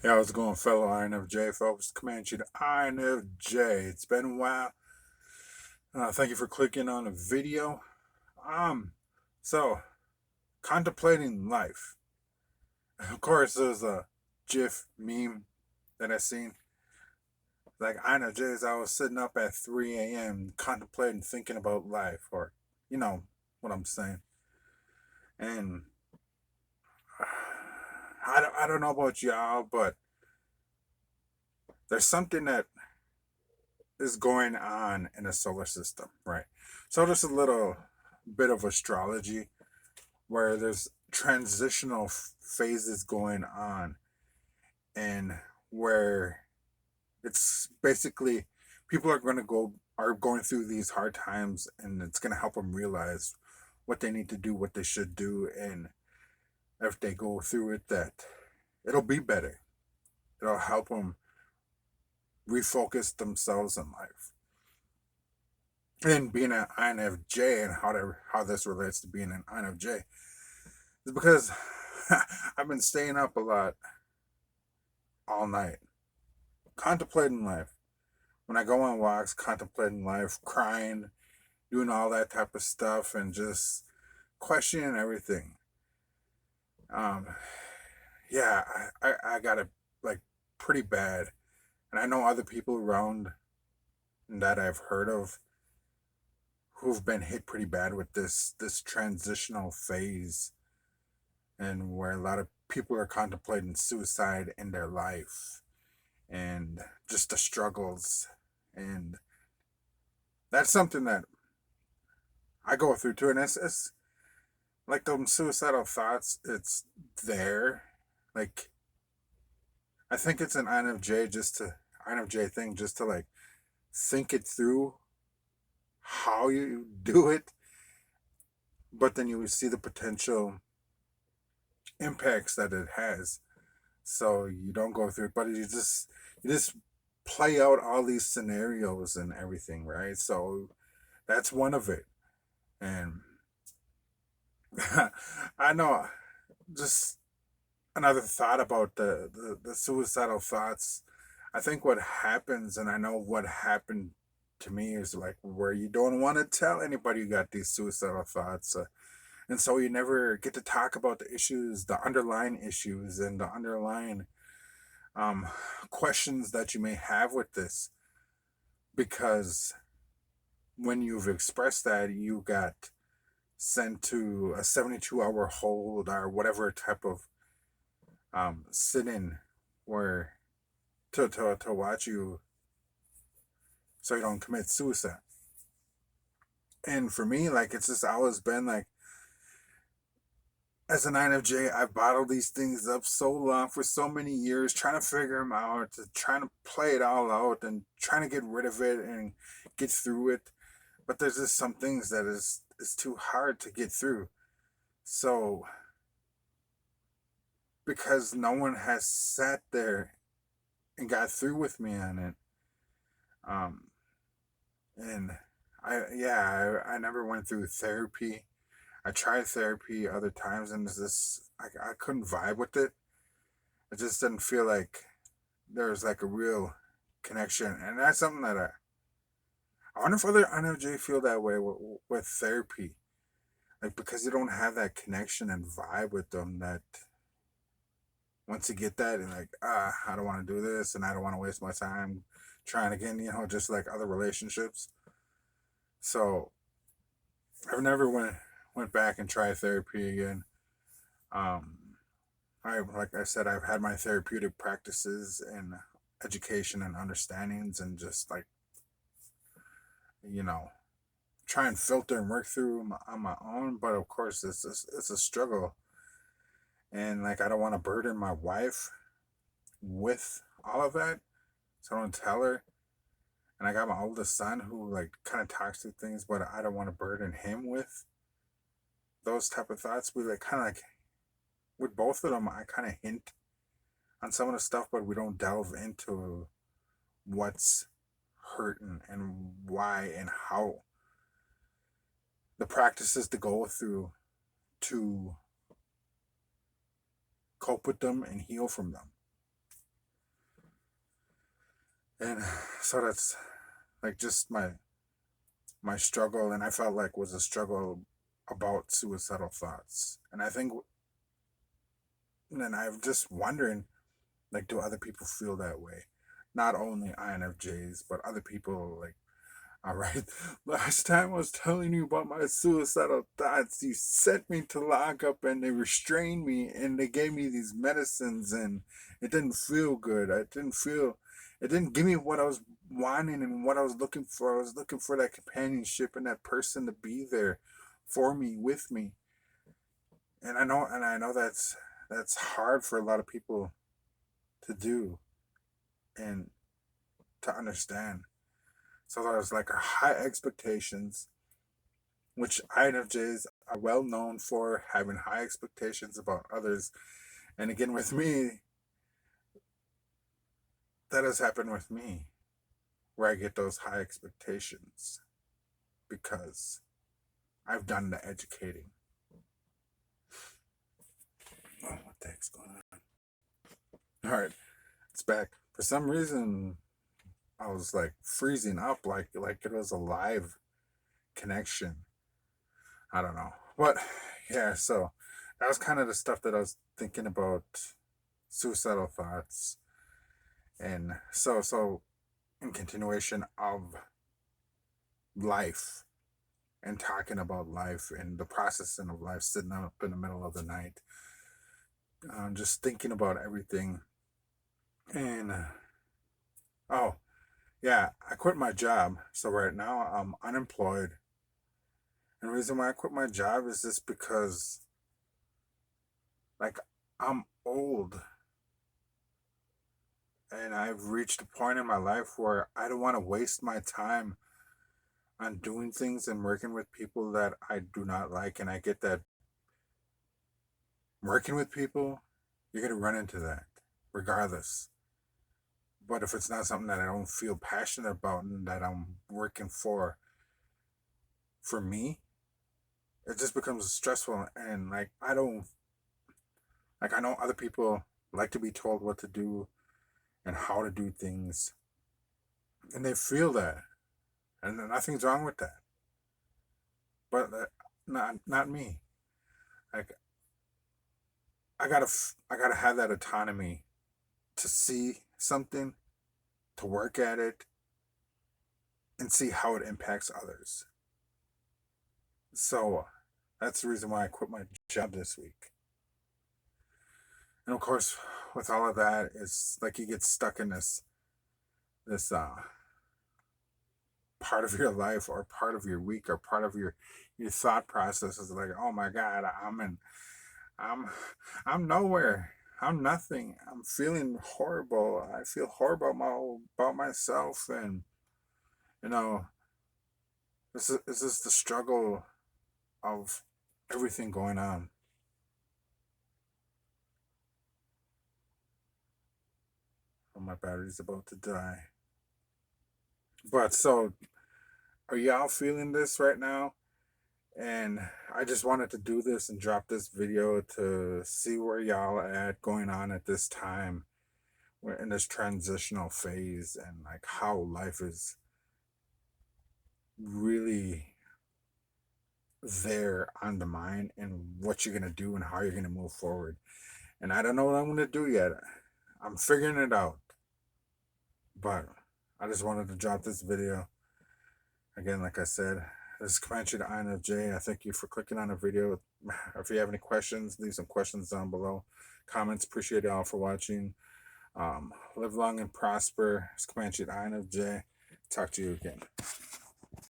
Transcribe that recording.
Hey, how's it going, fellow INFJ folks? Command you to INFJ. It's been a while. Thank you for clicking on the video. Um, so contemplating life. Of course, there's a GIF meme that I seen. Like INFJs, I was sitting up at 3 a.m. contemplating, thinking about life, or you know what I'm saying. And I don't know about y'all, but there's something that is going on in the solar system, right? So just a little bit of astrology where there's transitional phases going on, and where it's basically people are going through these hard times, and it's going to help them realize what they need to do, what they should do, and if they go through it, that it'll be better. It'll help them refocus themselves in life. And being an INFJ, and how this relates to being an INFJ is because I've been staying up a lot all night, contemplating life. When I go on walks, contemplating life, crying, doing all that type of stuff, and just questioning everything. Um, yeah, I got it like pretty bad, and I know other people around that I've heard of who've been hit pretty bad with this transitional phase, and where a lot of people are contemplating suicide in their life, and just the struggles. And that's something that I go through too. And it's like those suicidal thoughts, it's there. Like, I think it's an INFJ thing, just to like think it through how you do it, but then you see the potential impacts that it has. So you don't go through it, but you just play out all these scenarios and everything, right? So that's one of it. And I know, just another thought about the suicidal thoughts. I think what happens, and I know what happened to me, is like where you don't want to tell anybody you got these suicidal thoughts. And so you never get to talk about the issues, the underlying issues, and the underlying um, questions that you may have with this. Because when you've expressed that, you got sent to a 72-hour hold or whatever type of sit-in, where to watch you so you don't commit suicide. And for me, like, it's just always been like, as an INFJ, I've bottled these things up so long, for so many years, trying to figure them out, trying to play it all out, and trying to get rid of it and get through it. But there's just some things that is too hard to get through. So because no one has sat there and got through with me on it, um, and I never went through therapy. I tried therapy other times, and it's just I couldn't vibe with it. It just didn't feel like there was like a real connection, and that's something that I wonder if other INFJ feel that way with therapy, like because you don't have that connection and vibe with them. That once you get that, and like, I don't want to do this, and I don't want to waste my time trying again, just like other relationships. So I've never went back and tried therapy again. Um, I like I said, I've had my therapeutic practices and education and understandings, and just like, you know try and filter and work through on my own. But of course, it's a struggle, and like I don't want to burden my wife with all of that, so I don't tell her. And I got my oldest son who like kind of talks through things, but I don't want to burden him with those type of thoughts. We like kind of like, with both of them, I kind of hint on some of the stuff, but we don't delve into what's hurting and why and how, the practices to go through to cope with them and heal from them. And so that's like just my struggle, and I felt like was a struggle about suicidal thoughts. And I think, and I'm just wondering, like, do other people feel that way? Not only INFJs, but other people. Like, all right, last time I was telling you about my suicidal thoughts, you sent me to lock up and they restrained me and they gave me these medicines and it didn't feel good. It didn't give me what I was wanting and what I was looking for. I was looking for that companionship and that person to be there for me, with me. And I know that's hard for a lot of people to do and to understand. So there's like a high expectations, which INFJs are well known for having high expectations about others. And again, with me, that has happened with me, where I get those high expectations because I've done the educating. Oh, what the heck's going on? All right, it's back. For some reason, I was like freezing up, like it was a live connection. I don't know, but yeah. So that was kind of the stuff that I was thinking about, suicidal thoughts, and so in continuation of life and talking about life and the processing of life, sitting up in the middle of the night, just thinking about everything. And oh, yeah, I quit my job. So right now I'm unemployed. And the reason why I quit my job is just because, like, I'm old and I've reached a point in my life where I don't want to waste my time on doing things and working with people that I do not like. And I get that working with people, you're going to run into that regardless. But if it's not something that I don't feel passionate about and that I'm working for me, it just becomes stressful. And like, I know other people like to be told what to do and how to do things, and they feel that. And nothing's wrong with that. But not me. Like, I gotta have that autonomy to see something, to work at it, and see how it impacts others. So that's the reason why I quit my job this week. And of course, with all of that, it's like you get stuck in this part of your life or part of your week or part of your thought process is like, oh my God, I'm I'm nowhere. I'm nothing. I'm feeling horrible. I feel horrible about myself, and you know, this is the struggle of everything going on. Oh, my battery's about to die. But so, are y'all feeling this right now? And I just wanted to do this and drop this video to see where y'all at going on at this time. We're in this transitional phase and like how life is really there on the mind and what you're going to do and how you're going to move forward. And I don't know what I'm going to do yet. I'm figuring it out. But I just wanted to drop this video. Again, like I said, this is Comanche the INFJ. I thank you for clicking on the video. If you have any questions, leave some questions down below. Comments, appreciate y'all for watching. Live long and prosper. It's Comanche the INFJ. Talk to you again.